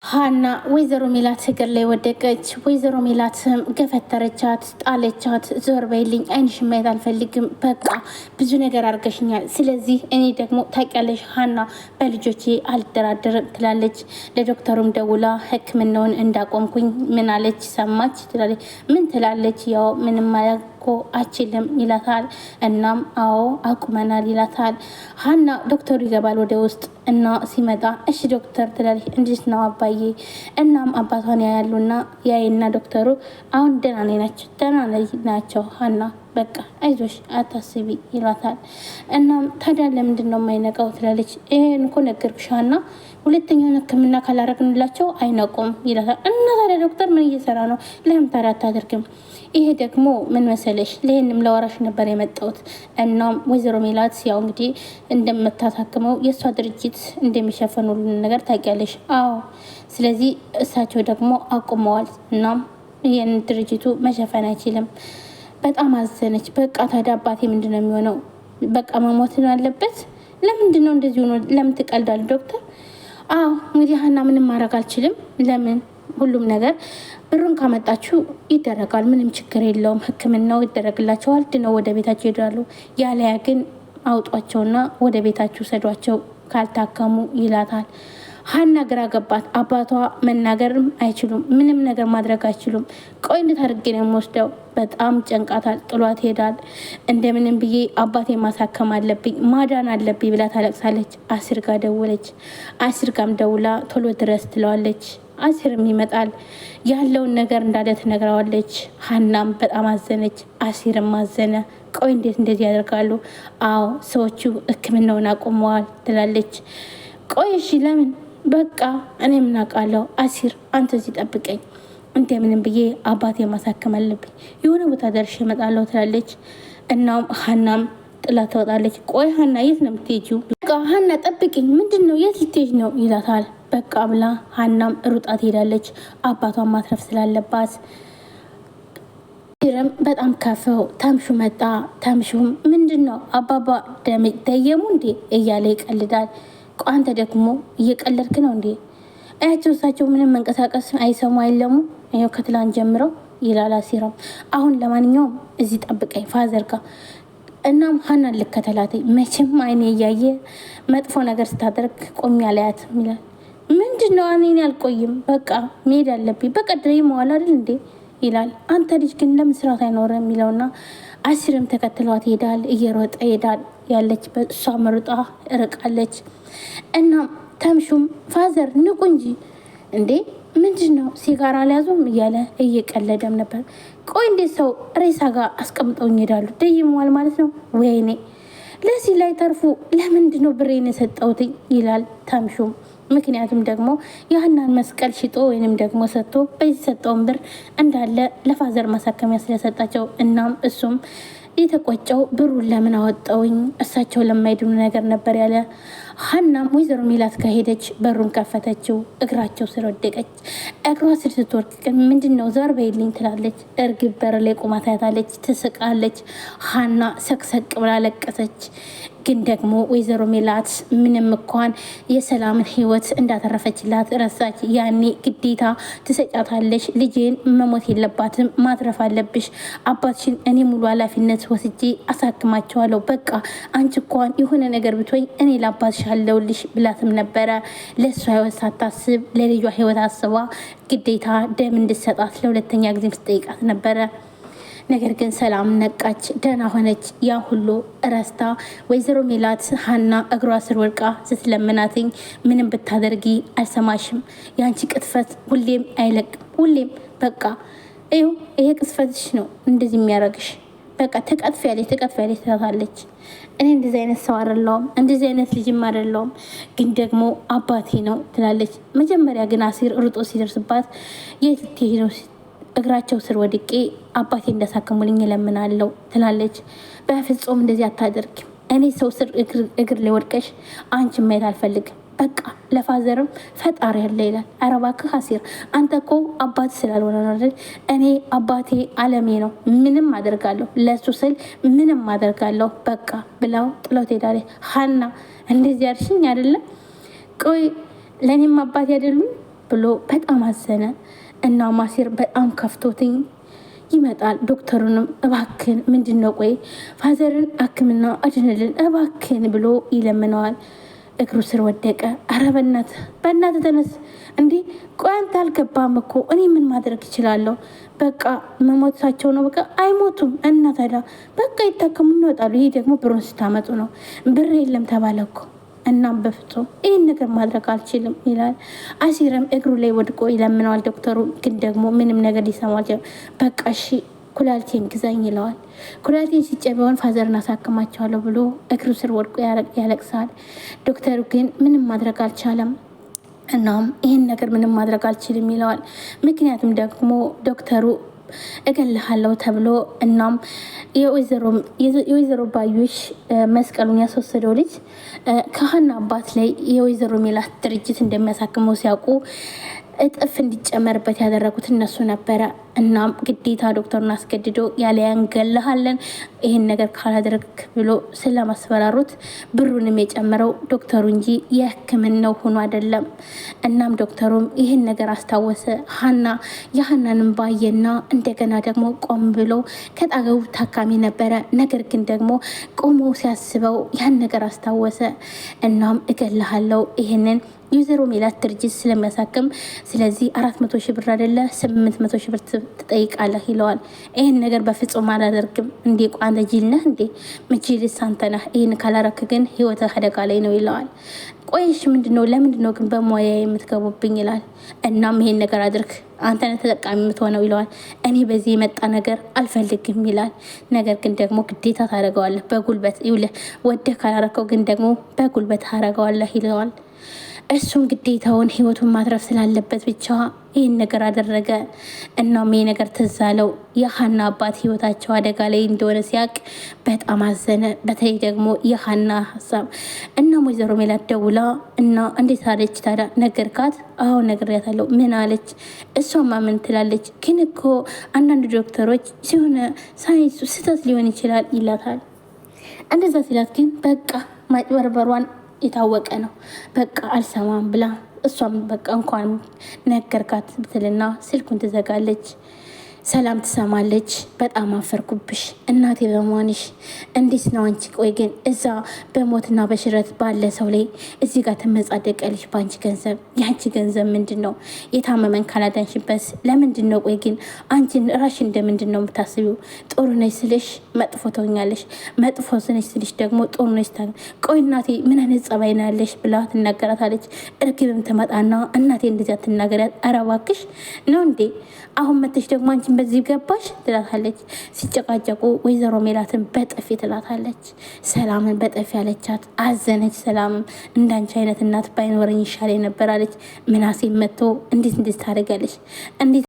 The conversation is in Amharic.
ሀና ወይዘሮ ሜላት እግር ላይ ወደቀች። ወይዘሮ ሜላትም ገፈተረቻት፣ ጣለቻት። ዞር በይልኝ፣ አይንሽን ማየት አልፈልግም። በቃ ብዙ ነገር አድርገሽኛል። ስለዚህ እኔ ደግሞ ታውቂያለሽ ሀና በልጆቼ አልደራደርም ትላለች። ለዶክተሩም ደውላ ሕክምናውን እንዳቆምኩኝ ምን አለች ሰማች ትላለች። ምን ትላለች? ያው ምንም እኮ አችልም ይላታል። እናም አዎ አቁመናል ይላታል። ሀና ዶክተሩ ይገባል ወደ ውስጥ እና ሲመጣ እሺ ዶክተር ትላለች። እንዴት ነው አባዬ? እናም አባቷን ያያሉና ያይና ዶክተሩ አሁን ደህና ናቸው ሀና በቃ አይዞሽ አታስቢ ይላታል። እናም ታዲያ ለምንድን ነው የማይነቃው ትላለች። ይሄን እኮ ነገርኩሽ ሀና፣ ሁለተኛውን ህክምና ካላረግንላቸው አይነቁም ይላታል። እና ታዲያ ዶክተር ምን እየሰራ ነው? ለምን ታዲያ አታደርግም? ይሄ ደግሞ ምን መሰለሽ፣ ለይህንም ለወራሽ ነበር የመጣሁት። እናም ወይዘሮ ሜላት ያው እንግዲህ እንደምታሳክመው የእሷ ድርጅት እንደሚሸፈኑልን ነገር ታውቂያለሽ? አዎ። ስለዚህ እሳቸው ደግሞ አቁመዋል። እናም ይህን ድርጅቱ መሸፈን አይችልም። በጣም አዘነች። በቃ ታዲያ አባቴ ምንድን ነው የሚሆነው? በቃ መሞት ነው ያለበት? ለምንድን ነው እንደዚህ ሆኖ? ለምን ትቀልዳል ዶክተር? አዎ እንግዲህ ሀና ምንም ማድረግ አልችልም። ለምን ሁሉም ነገር ብሩን ካመጣችሁ ይደረጋል፣ ምንም ችግር የለውም። ህክምናው ይደረግላቸዋል፣ ድነው ወደ ቤታቸው ይሄዳሉ። ያለያ ግን አውጧቸውና ወደ ቤታችሁ ሰዷቸው ካልታከሙ ይላታል። ሀና ግራ ገባት። አባቷ መናገርም አይችሉም፣ ምንም ነገር ማድረግ አይችሉም። ቆይ እንዴት አድርጌ ነው የምወስደው? በጣም ጨንቃታል። ጥሏት ይሄዳል። እንደምንም ብዬ አባቴ ማሳከም አለብኝ፣ ማዳን አለብኝ ብላ ታለቅሳለች። አሲር ጋር ደወለች። አሲር ጋም ደውላ ቶሎ ድረስ ትለዋለች። አሲርም ይመጣል። ያለውን ነገር እንዳለ ትነግረዋለች። ሀናም በጣም አዘነች። አሲርም አዘነ። ቆይ እንዴት እንደዚህ ያደርጋሉ? አዎ ሰዎቹ ህክምናውን አቁመዋል ትላለች። ቆይ እሺ ለምን? በቃ እኔ ምን አውቃለሁ። አሲር አንተ እዚህ ጠብቀኝ፣ እንደምንም ብዬ አባቴ ማሳከም አለብኝ፣ የሆነ ቦታ ደርሼ እመጣለሁ ትላለች። እናም ሀናም ጥላ ትወጣለች። ቆይ ሀና የት ነው የምትሄጂው? በቃ ሀና ጠብቅኝ። ምንድን ነው? የት ልትሄጂ ነው ይላታል። በቃ ብላ ሀናም ሩጣ ትሄዳለች፣ አባቷን ማትረፍ ስላለባት። አሲርም በጣም ከፈው። ተምሹ መጣ። ተምሹም ምንድን ነው አባባ ደየሙ እንዴ እያለ ይቀልዳል። አንተ ደግሞ እየቀለድክ ነው እንዴ? አያቸው እሳቸው ምንም መንቀሳቀስ አይሰሙ አይለሙ፣ ይኸው ከትላንት ጀምረው ይላል አሲርም። አሁን ለማንኛውም እዚህ ጠብቀኝ ፋዘር ጋር። እናም ሀናን ልከተላት፣ መቼም አይኔ እያየ መጥፎ ነገር ስታደርግ ቆሚ አላያትም ይላል። ምንድን ነው እኔን አልቆይም፣ በቃ መሄድ አለብኝ፣ በቃ ድሬ መዋል አይደል እንዴ ይላል። አንተ ልጅ ግን ለምን ስርዓት አይኖርም የሚለውና አሲርም ተከትሏት ይሄዳል። እየሮጠ ይሄዳል። ያለች በእሷ መሩጣ ርቃለች። እናም ተምሹም ፋዘር ንቁ እንጂ እንዴ ምንድን ነው ሲጋራ አልያዙም እያለ እየቀለደም ነበር። ቆይ እንዴት ሰው ሬሳ ጋር አስቀምጠውኝ ይሄዳሉ? ደይመዋል ማለት ነው። ወይኔ ለዚህ ላይ ተርፉ ለምንድን ነው ብሬን የሰጠሁት ይላል ተምሹም። ምክንያቱም ደግሞ የሀናን መስቀል ሽጦ ወይንም ደግሞ ሰጥቶ በዚህ ሰጠውን ብር እንዳለ ለፋዘር ማሳከሚያ ስለሰጣቸው፣ እናም እሱም የተቆጨው ብሩን ለምን አወጣውኝ እሳቸው ለማይድኑ ነገር ነበር ያለ። ሀናም ወይዘሮ ሜላት ከሄደች በሩን ከፈተችው። እግራቸው ስር ወደቀች። እግሯ ስር ስትወርቅ ግን ምንድን ነው ዞር በይልኝ ትላለች። እርግብ በር ላይ ቆማ ታያታለች። ትስቃለች። ሀና ሰቅሰቅ ብላ ለቀሰች። ግን ደግሞ ወይዘሮ ሜላት ምንም እንኳን የሰላምን ህይወት እንዳተረፈችላት ረሳች። ያኔ ግዴታ ትሰጫታለች። ልጄን መሞት የለባትም ማትረፍ አለብሽ፣ አባትሽን እኔ ሙሉ ኃላፊነት ወስጄ አሳክማቸዋለሁ። በቃ አንቺ እንኳን የሆነ ነገር ብትወኝ እኔ ለአባትሽ አለውልሽ ብላትም ነበረ። ለእሷ ህይወት ሳታስብ ለልጇ ህይወት አስባ ግዴታ ደም እንድሰጣት ለሁለተኛ ጊዜ ስጠይቃት ነበረ። ነገር ግን ሰላም ነቃች፣ ደህና ሆነች። ያ ሁሉ ረስታ ወይዘሮ ሜላት ሀና እግሯ ስር ወድቃ ስትለምናትኝ ምንም ብታደርጊ አልሰማሽም፣ የአንቺ ቅጥፈት ሁሌም አይለቅም፣ ሁሌም በቃ ይሄ ቅጥፈትሽ ነው እንደዚህ የሚያደርግሽ፣ በቃ ትቀጥፊያለሽ ትላታለች። እኔ እንደዚህ አይነት ሰው አይደለሁም፣ እንደዚህ አይነት ልጅም አይደለሁም፣ ግን ደግሞ አባቴ ነው ትላለች። መጀመሪያ ግን አሲር ሩጦ ሲደርስባት የት ልትሄጂ ነው? እግራቸው ስር ወድቄ አባቴ እንዳሳከሙልኝ እለምናለሁ ትላለች። በፍጹም እንደዚህ አታደርጊም። እኔ ሰው ስር እግር ላይ ወድቀሽ አንቺን ማየት አልፈልግም። በቃ ለፋዘርም ፈጣሪ ያለ ይላል። ኧረ እባክህ አሲር አንተ እኮ አባት ስላልሆነ ነው አይደል? እኔ አባቴ አለሜ ነው። ምንም አደርጋለሁ ለሱ ስል ምንም አደርጋለሁ በቃ ብላው ጥለው ትሄዳለች። ሀና እንደዚህ አልሽኝ አይደለም? ቆይ ለእኔም አባቴ አይደሉም? ብሎ በጣም አዘነ እና ማሲር በጣም ከፍቶትኝ ይመጣል። ዶክተሩንም እባክን ምንድን ነው ቆይ ፋዘርን አክምና አድንልን እባክን ብሎ ይለምነዋል። እግሩ ስር ወደቀ። አረ በእናት ተነስ እንዴ! ቆይ አንተ አልገባም እኮ እኔ ምን ማድረግ እችላለሁ? በቃ መሞታቸው ነው። በቃ አይሞቱም እና ታዲያ በቃ ይታከሙ ይወጣሉ። ይሄ ደግሞ ብሩን ስታመጡ ነው። ብር የለም ተባለ እኮ። እናም በፍጹም ይህን ነገር ማድረግ አልችልም ይላል። አሲርም እግሩ ላይ ወድቆ ይለምነዋል። ዶክተሩ ግን ደግሞ ምንም ነገር ሊሰማው አልቻለም። በቃ እሺ ኩላሊቴን ግዛኝ ይለዋል። ኩላሊቴን ሲጨበውን ፋዘርን አሳክማቸዋለሁ ብሎ እግሩ ስር ወድቆ ያለቅሳል። ዶክተሩ ግን ምንም ማድረግ አልቻለም። እናም ይህን ነገር ምንም ማድረግ አልችልም ይለዋል። ምክንያቱም ደግሞ ዶክተሩ እገልሃለሁ ተብሎ እናም የወይዘሮ ባዩሽ መስቀሉን ያስወሰደው ልጅ ከሀና አባት ላይ የወይዘሮ ሜላት ድርጅት እንደሚያሳክመው ሲያውቁ እጥፍ እንዲጨመርበት ያደረጉት እነሱ ነበረ። እናም ግዴታ ዶክተሩን አስገድዶ ያለያ እንገልሃለን ይህን ነገር ካላደረግ ብሎ ስለማስፈራሩት ብሩንም የጨመረው ዶክተሩ እንጂ የሕክምናው ሆኖ አይደለም። እናም ዶክተሩም ይህን ነገር አስታወሰ። የሀናንም ባየና እንደገና ደግሞ ቆም ብሎ ከጣገቡ ታካሚ ነበረ። ነገር ግን ደግሞ ቆሞ ሲያስበው ያን ነገር አስታወሰ። እናም እገልሃለሁ ይህንን የወይዘሮ ሜላት ድርጅት ስለሚያሳክም ስለዚህ 400 ሺህ ብር አይደለ 800 ሺህ ብር ትጠይቃለህ ይለዋል። ይህን ነገር በፍጹም አላደርግም። እንዴ ቋንተ ጅል ነህ እንዴ? ምጅልስ አንተ ነህ። ይህን ካላረክ ግን ህይወትህ አደጋ ላይ ነው ይለዋል። ቆይሽ ምንድነው? ለምንድነው ግን በሙያ የምትገቡብኝ ይላል። እናም ይሄን ነገር አድርግ አንተ ነህ ተጠቃሚ የምትሆነው ይለዋል። እኔ በዚህ የመጣ ነገር አልፈልግም ይላል። ነገር ግን ደግሞ ግዴታ ታደርገዋለህ በጉልበት ይውልህ። ወደህ ካላረከው ግን ደግሞ በጉልበት ታደርገዋለህ ይለዋል። እሱም ግዴታውን ህይወቱን ማትረፍ ስላለበት ብቻ ይህን ነገር አደረገ። እናም ይህ ነገር ትዝ አለው። የሀና አባት ህይወታቸው አደጋ ላይ እንደሆነ ሲያቅ በጣም አዘነ። በተለይ ደግሞ የሀና ሀሳብ እና ወይዘሮ ሜላት ደውላ እና እንዴት አለች ታዲያ ነገርካት? አዎ ነግሬያታለሁ። ምን አለች? እሷማ ምን ትላለች? ግን እኮ አንዳንድ ዶክተሮች ሲሆነ ሳይንሱ ስህተት ሊሆን ይችላል ይላታል። እንደዛ ሲላት ግን በቃ ማጭበርበሯን የታወቀ ነው። በቃ አልሰማም ብላ እሷም በቃ እንኳን ነገርካት ብትልና ስልኩን ትዘጋለች። ሰላም ትሰማለች። በጣም አፈርኩብሽ እናቴ በመሆንሽ። እንዴት ነው አንቺ? ቆይ ግን እዛ በሞትና በሽረት ባለ ሰው ላይ እዚህ ጋር ትመጻደቀልሽ በአንቺ ገንዘብ። የአንቺ ገንዘብ ምንድን ነው? የታመመን ካላዳንሽበት ለምንድን ነው? ቆይ ግን አንቺን ራሽ እንደምንድን ነው የምታስቢው? ጥሩ ነሽ ስልሽ መጥፎ ትሆኛለሽ፣ መጥፎ ነሽ ስልሽ ደግሞ ጥሩ ነሽ። ቆይ እናቴ ምን አይነት ጸባይ ነው ያለሽ ብላ ትናገራታለች። እርግብም ትመጣና እናቴ እንደዚያ ትናገሪያት። ኧረ እባክሽ ነው እንዴ አሁን መተሽ ደግሞ አንቺ በዚህ ገባሽ ትላታለች። ሲጨቃጨቁ ወይዘሮ ሜላትን በጥፊ ትላታለች። ሰላምን በጥፊ ያለቻት አዘነች። ሰላምም እንዳንቺ አይነት እናት ባይኖረኝ ይሻለኝ ነበር አለች። ምናሴ መጥቶ እንዴት ታደርጊያለሽ? እንዴት